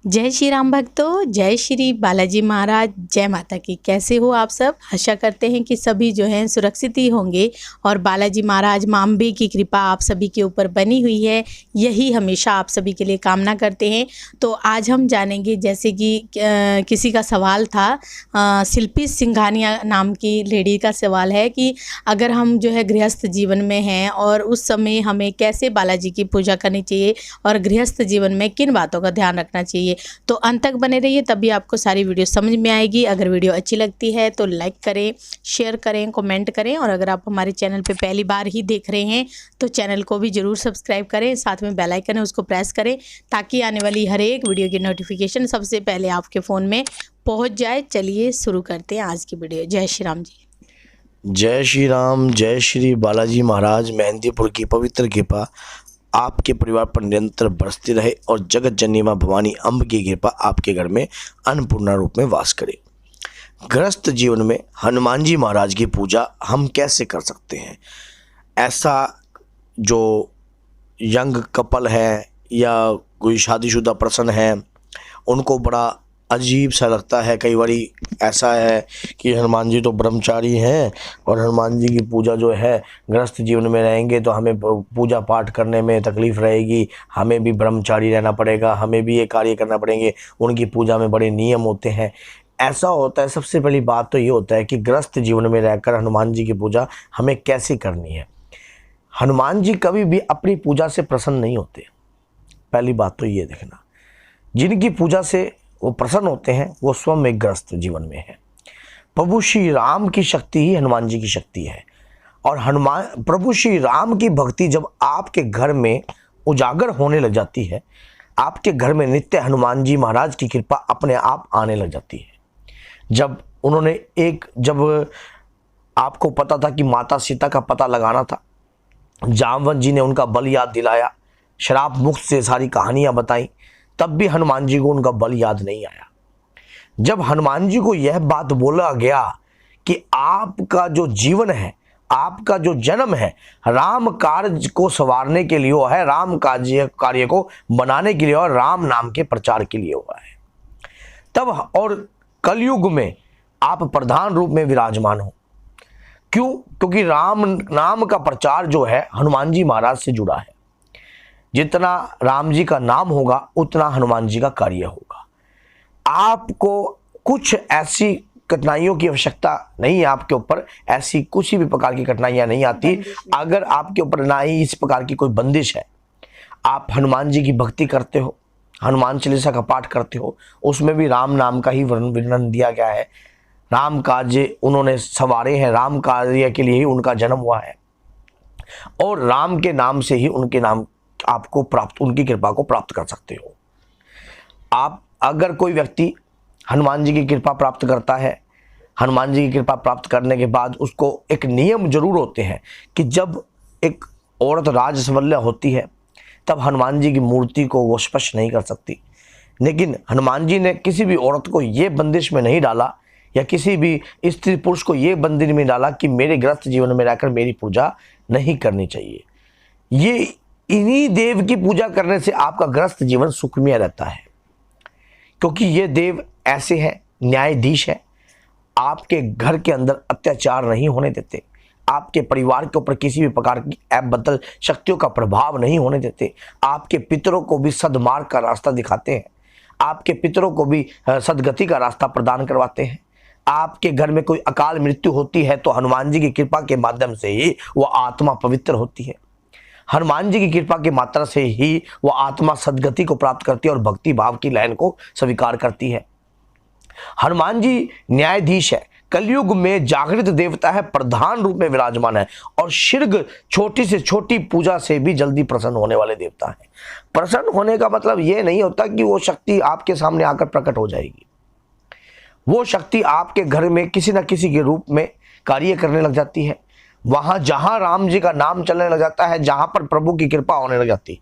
जय श्री राम भक्तों, जय श्री बालाजी महाराज, जय माता की। कैसे हो आप सब? आशा करते हैं कि सभी जो हैं सुरक्षित ही होंगे और बालाजी महाराज माँ अम्बे की कृपा आप सभी के ऊपर बनी हुई है, यही हमेशा आप सभी के लिए कामना करते हैं। तो आज हम जानेंगे, जैसे कि किसी का सवाल था, शिल्पी सिंघानिया नाम की लेडी का सवाल है कि अगर हम जो है गृहस्थ जीवन में हैं और उस समय हमें कैसे बालाजी की पूजा करनी चाहिए और गृहस्थ जीवन में किन बातों का ध्यान रखना चाहिए। तो अंत तक बने रहिए, तभी आपको सारी वीडियो समझ में आएगी। अगर वीडियो अच्छी लगती है तो लाइक करें, शेयर करें, कमेंट करें और अगर आप हमारे चैनल पे पहली बार ही देख रहे हैं तो चैनल को भी ज़रूर सब्सक्राइब करें, साथ में बेल आइकन है उसको प्रेस करें ताकि आने वाली हर एक वीडियो की नोटिफिकेशन सबसे पहले आपके फ़ोन में पहुँच जाए। चलिए शुरू करते हैं आज की वीडियो। जय श्री राम जी। जय श्री राम, जय श्री बालाजी महाराज। मेहंदीपुर की पवित्र कृपा आपके परिवार पर निरंतर बरसती रहे और जगत जननी मां भवानी अम्ब की कृपा आपके घर में अन्नपूर्णा रूप में वास करे। गृहस्थ जीवन में हनुमान जी महाराज की पूजा हम कैसे कर सकते हैं? ऐसा जो यंग कपल है या कोई शादीशुदा पर्सन है, उनको बड़ा अजीब सा लगता है। कई बारी ऐसा है कि हनुमान जी तो ब्रह्मचारी हैं और हनुमान जी की पूजा जो है गृहस्थ जीवन में रहेंगे तो हमें पूजा पाठ करने में तकलीफ़ रहेगी, हमें भी ब्रह्मचारी रहना पड़ेगा, हमें भी ये कार्य करना पड़ेंगे, उनकी पूजा में बड़े नियम होते हैं। ऐसा होता है। सबसे पहली बात तो ये होता है कि गृहस्थ जीवन में रहकर हनुमान जी की पूजा हमें कैसे करनी है। हनुमान जी कभी भी अपनी पूजा से प्रसन्न नहीं होते। पहली बात तो ये देखना, जिनकी पूजा से वो प्रसन्न होते हैं वो स्वयं एक गृहस्थ जीवन में है। प्रभु श्री राम की शक्ति ही हनुमान जी की शक्ति है और प्रभु श्री राम की भक्ति जब आपके घर में उजागर होने लग जाती है, आपके घर में नित्य हनुमान जी महाराज की कृपा अपने आप आने लग जाती है। जब आपको पता था कि माता सीता का पता लगाना था, जामवंत जी ने उनका बल याद दिलाया, श्राप मुक्त से सारी कहानियां बताई, तब भी हनुमान जी को उनका बल याद नहीं आया। जब हनुमान जी को यह बात बोला गया कि आपका जो जीवन है, आपका जो जन्म है, राम कार्य को संवारने के लिए हुआ है, राम कार्य को बनाने के लिए और राम नाम के प्रचार के लिए हुआ है, तब और कलयुग में आप प्रधान रूप में विराजमान हो। क्यों? क्योंकि राम नाम का प्रचार जो है हनुमान जी महाराज से जुड़ा है। जितना राम जी का नाम होगा उतना हनुमान जी का कार्य होगा। आपको कुछ ऐसी कठिनाइयों की आवश्यकता नहीं है, आपके ऊपर ऐसी कुछ भी प्रकार की कठिनाइयां नहीं आती अगर आपके ऊपर ना ही इस प्रकार की कोई बंदिश है। आप हनुमान जी की भक्ति करते हो, हनुमान चालीसा का पाठ करते हो, उसमें भी राम नाम का ही वर्णन दिया गया है। राम कार्य उन्होंने संवारे हैं, राम कार्य के लिए ही उनका जन्म हुआ है और राम के नाम से ही उनके नाम आपको प्राप्त, उनकी कृपा को प्राप्त कर सकते हो। आप अगर कोई व्यक्ति हनुमान जी की कृपा प्राप्त करता है, हनुमान जी की कृपा प्राप्त करने के बाद उसको एक नियम जरूर होते हैं कि जब एक औरत राजसवल्य होती है तब हनुमान जी की मूर्ति को वो स्पर्श नहीं कर सकती। लेकिन हनुमान जी ने किसी भी औरत को ये बंदिश में नहीं डाला या किसी भी स्त्री पुरुष को ये बंदिश में डाला कि मेरे गृहस्थ जीवन में रहकर मेरी पूजा नहीं करनी चाहिए। ये इन्हीं देव की पूजा करने से आपका गृहस्थ जीवन सुखमय रहता है, क्योंकि ये देव ऐसे हैं, न्यायाधीश है। आपके घर के अंदर अत्याचार नहीं होने देते, आपके परिवार के ऊपर किसी भी प्रकार की अबदल शक्तियों का प्रभाव नहीं होने देते, आपके पितरों को भी सद्मार्ग का रास्ता दिखाते हैं, आपके पितरों को भी सदगति का रास्ता प्रदान करवाते हैं। आपके घर में कोई अकाल मृत्यु होती है तो हनुमान जी की कृपा के माध्यम से ही वो आत्मा पवित्र होती है। हनुमान जी की कृपा की मात्रा से ही वो आत्मा सदगति को प्राप्त करती है और भक्ति भाव की लहर को स्वीकार करती है। हनुमान जी न्यायाधीश है, कलयुग में जागृत देवता है, प्रधान रूप में विराजमान है और शीघ्र छोटी से छोटी पूजा से भी जल्दी प्रसन्न होने वाले देवता है। प्रसन्न होने का मतलब ये नहीं होता कि वो शक्ति आपके सामने आकर प्रकट हो जाएगी। वो शक्ति आपके घर में किसी न किसी के रूप में कार्य करने लग जाती है। वहां जहां राम जी का नाम चलने लग जाता है, जहां पर प्रभु की कृपा होने लग जाती है,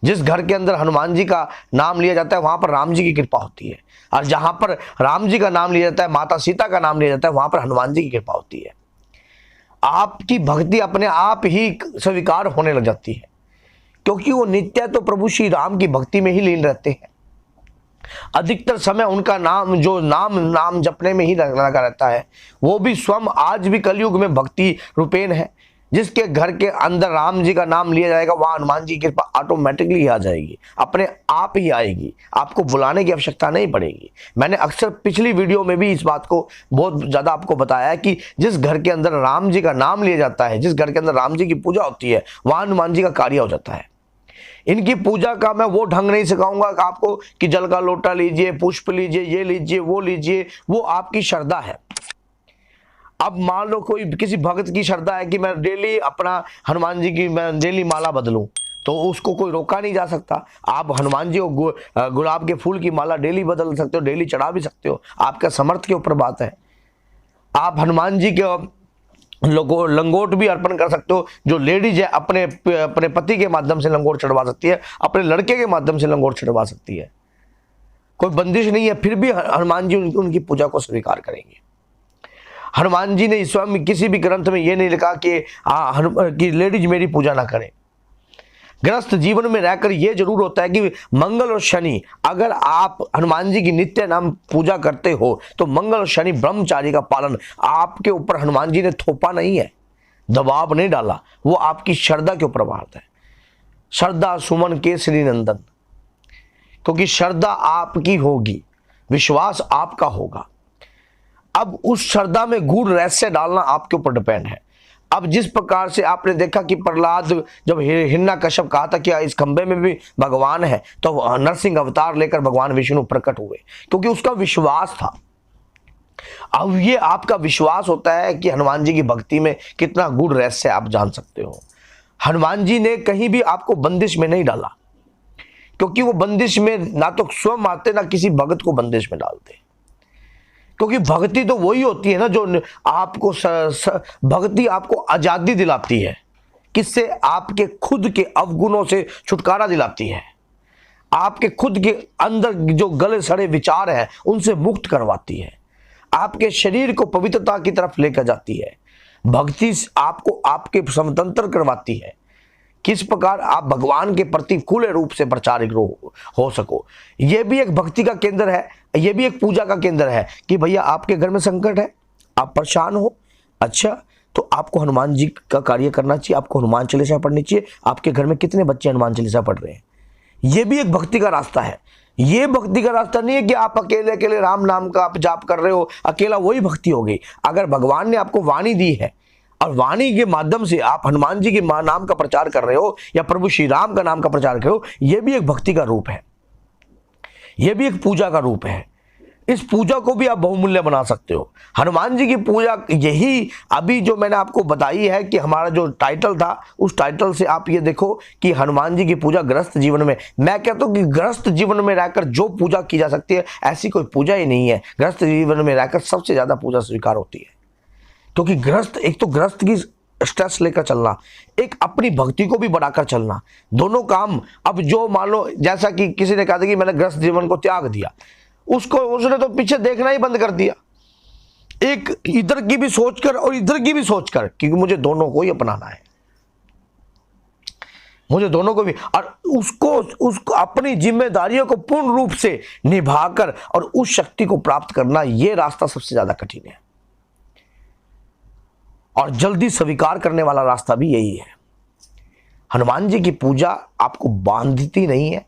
जिस घर के अंदर हनुमान जी का नाम लिया जाता है वहां पर राम जी की कृपा होती है, और जहां पर राम जी का नाम लिया जाता है, माता सीता का नाम लिया जाता है, वहां पर हनुमान जी की कृपा होती है। आपकी भक्ति अपने आप ही स्वीकार होने लग जाती है, क्योंकि वो नित्य तो प्रभु श्री राम की भक्ति में ही लीन रहते हैं। अधिकतर समय उनका नाम जो नाम जपने में ही लगा रहता है। वो भी स्वयं आज भी कलयुग में भक्ति रूपेण है। जिसके घर के अंदर राम जी का नाम लिया जाएगा, वहां हनुमान जी की कृपा ऑटोमेटिकली आ जाएगी, अपने आप ही आएगी, आपको बुलाने की आवश्यकता नहीं पड़ेगी। मैंने अक्सर पिछली वीडियो में भी इस बात को बहुत ज़्यादा आपको बताया है कि जिस घर के अंदर राम जी का नाम लिया जाता है, जिस घर के अंदर राम जी की पूजा होती है, वहां हनुमान जी का कार्य हो जाता है। इनकी पूजा का मैं वो ढंग नहीं सिखाऊंगा कि आपको कि जल का लोटा लीजिए, पुष्प लीजिए, ये लीजिए, वो आपकी श्रद्धा है। अब मान लो कोई किसी भक्त की श्रद्धा है कि मैं डेली अपना हनुमान जी की मैं डेली माला बदलूं, तो उसको कोई रोका नहीं जा सकता। आप हनुमान जी को गुलाब के फूल की माला डेली बदल सकते हो, डेली चढ़ा भी सकते हो, आपका समर्थ के ऊपर बात है। आप हनुमान जी के लंगोट भी अर्पण कर सकते हो। जो लेडीज है अपने पति के माध्यम से लंगोट चढ़वा सकती है, अपने लड़के के माध्यम से लंगोट चढ़वा सकती है, कोई बंदिश नहीं है। फिर भी हनुमान जी उनकी पूजा को स्वीकार करेंगे। हनुमान जी ने स्वयं किसी भी ग्रंथ में यह नहीं लिखा कि लेडीज मेरी पूजा ना करें। गृहस्थ जीवन में रहकर यह जरूर होता है कि मंगल और शनि, अगर आप हनुमान जी की नित्य नाम पूजा करते हो तो मंगल और शनि ब्रह्मचारी का पालन आपके ऊपर हनुमान जी ने थोपा नहीं है, दबाव नहीं डाला, वो आपकी श्रद्धा के ऊपर बात है। श्रद्धा सुमन केसरी नंदन, क्योंकि श्रद्धा आपकी होगी, विश्वास आपका होगा। अब उस श्रद्धा में गूढ़ रहस्य डालना आपके ऊपर डिपेंड है। अब जिस प्रकार से आपने देखा कि प्रहलाद जब हिरण्यकश्यप कहा था कि इस खंबे में भी भगवान है, तो नरसिंह अवतार लेकर भगवान विष्णु प्रकट हुए, क्योंकि उसका विश्वास था। अब ये आपका विश्वास होता है कि हनुमान जी की भक्ति में कितना गूढ़ रहस्य आप जान सकते हो। हनुमान जी ने कहीं भी आपको बंदिश में नहीं डाला, क्योंकि वो बंदिश में ना तो स्वयं आते ना किसी भगत को बंदिश में डालते। क्योंकि भक्ति तो वही होती है ना जो आपको भक्ति आपको आजादी दिलाती है। किससे? आपके खुद के अवगुणों से छुटकारा दिलाती है, आपके खुद के अंदर जो गले सड़े विचार हैं उनसे मुक्त करवाती है, आपके शरीर को पवित्रता की तरफ लेकर जाती है। भक्ति आपको आपके स्वतंत्र करवाती है, किस प्रकार आप भगवान के प्रति खुले रूप से प्रचारक हो सको। यह भी एक भक्ति का केंद्र है, यह भी एक पूजा का केंद्र है कि भैया आपके घर में संकट है, आप परेशान हो, अच्छा तो आपको हनुमान जी का कार्य करना चाहिए, आपको हनुमान चालीसा पढ़नी चाहिए। आपके घर में कितने बच्चे हनुमान चालीसा पढ़ रहे हैं? यह भी एक भक्ति का रास्ता है। यह भक्ति का रास्ता नहीं है कि आप अकेले अकेले राम नाम का आप जाप कर रहे हो, अकेला वही भक्ति हो गई। अगर भगवान ने आपको वाणी दी है और वाणी के माध्यम से आप हनुमान जी के नाम का प्रचार कर रहे हो या प्रभु श्री राम का नाम का प्रचार कर रहे हो, यह भी एक भक्ति का रूप है, यह भी एक पूजा का रूप है। इस पूजा को भी आप बहुमूल्य बना सकते हो। हनुमान जी की पूजा यही अभी जो मैंने आपको बताई है कि हमारा जो टाइटल था, उस टाइटल से आप ये देखो कि हनुमान जी की पूजा गृहस्थ जीवन में, मैं कहता हूँ कि गृहस्थ जीवन में रहकर जो पूजा की जा सकती है ऐसी कोई पूजा ही नहीं है। गृहस्थ जीवन में रहकर सबसे ज्यादा पूजा स्वीकार होती है, क्योंकि गृहस्थ एक तो गृहस्थ की स्ट्रेस लेकर चलना, एक अपनी भक्ति को भी बढ़ाकर चलना, दोनों काम। अब जो मान लो जैसा कि किसी ने कहा था कि मैंने गृहस्थ जीवन को त्याग दिया, उसने तो पीछे देखना ही बंद कर दिया, एक इधर की भी सोचकर और इधर की भी सोचकर, क्योंकि मुझे दोनों को ही अपनाना है, मुझे दोनों को भी, और उसको अपनी जिम्मेदारियों को पूर्ण रूप से निभाकर और उस शक्ति को प्राप्त करना, यह रास्ता सबसे ज्यादा कठिन है और जल्दी स्वीकार करने वाला रास्ता भी यही है। हनुमान जी की पूजा आपको बांधती नहीं है,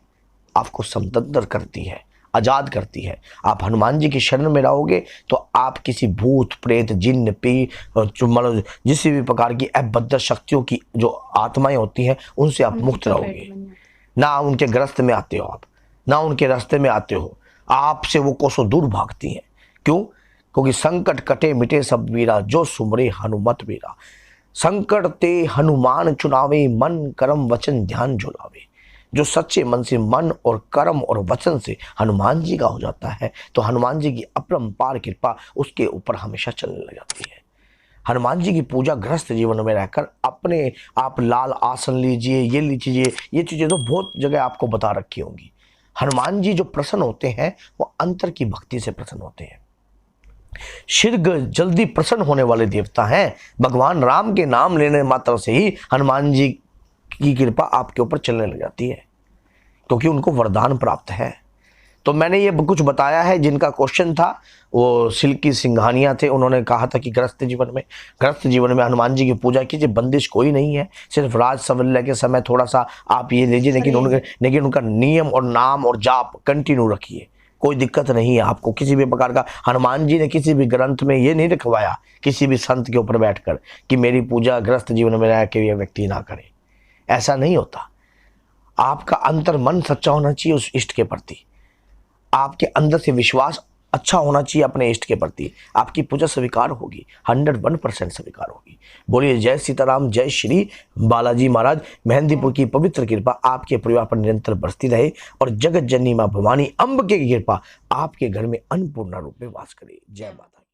आपको स्वतंत्र करती है, आजाद करती है। आप हनुमान जी की शरण में रहोगे तो आप किसी भूत प्रेत जिन्न मतलब जिस भी प्रकार की अभद्र शक्तियों की जो आत्माएं होती हैं उनसे आप मुक्त रहोगे। ना उनके ग्रस्त में आते हो आप, ना उनके रास्ते में आते हो, आपसे वो कोसों दूर भागती हैं। क्यों? क्योंकि संकट कटे मिटे सब वीरा, जो सुमरे हनुमत वीरा। संकट ते हनुमान चुनावे, मन कर्म वचन ध्यान झुलावे। जो सच्चे मन से, मन और कर्म और वचन से हनुमान जी का हो जाता है तो हनुमान जी की अपरंपार कृपा उसके ऊपर हमेशा चलने लग जाती है। हनुमान जी की पूजा गृहस्थ जीवन में रहकर अपने आप लाल आसन लीजिए, ये लीजिए, ये चीज़ें तो बहुत जगह आपको बता रखी होंगी। हनुमान जी जो प्रसन्न होते हैं वो अंतर की भक्ति से प्रसन्न होते हैं। शीघ्र जल्दी प्रसन्न होने वाले देवता हैं। भगवान राम के नाम लेने मात्र से ही हनुमान जी की कृपा आपके ऊपर चलने लग जाती है, क्योंकि उनको वरदान प्राप्त है। तो मैंने ये कुछ बताया है। जिनका क्वेश्चन था वो सिल्की सिंघानिया थे, उन्होंने कहा था कि गृहस्थ जीवन में हनुमान जी की पूजा कीजिए, बंदिश कोई नहीं है, सिर्फ राज सवल्य के समय थोड़ा सा आप ये लीजिए, लेकिन उनका नियम और नाम और जाप कंटिन्यू रखिए, कोई दिक्कत नहीं है आपको किसी भी प्रकार का। हनुमान जी ने किसी भी ग्रंथ में ये नहीं लिखवाया किसी भी संत के ऊपर बैठकर कि मेरी पूजा गृहस्थ जीवन में रह के ये व्यक्ति ना करे, ऐसा नहीं होता। आपका अंतर मन सच्चा होना चाहिए उस इष्ट के प्रति, आपके अंदर से विश्वास अच्छा होना चाहिए अपने इष्ट के प्रति, आपकी पूजा स्वीकार होगी, 101% स्वीकार होगी। बोलिए जय सीताराम, जय श्री बालाजी महाराज। मेहंदीपुर की पवित्र कृपा आपके परिवार पर निरंतर बरसती रहे और जगत जननी मां भवानी अम्ब की कृपा आपके घर में अन्नपूर्णा रूप में वास करे। जय माता।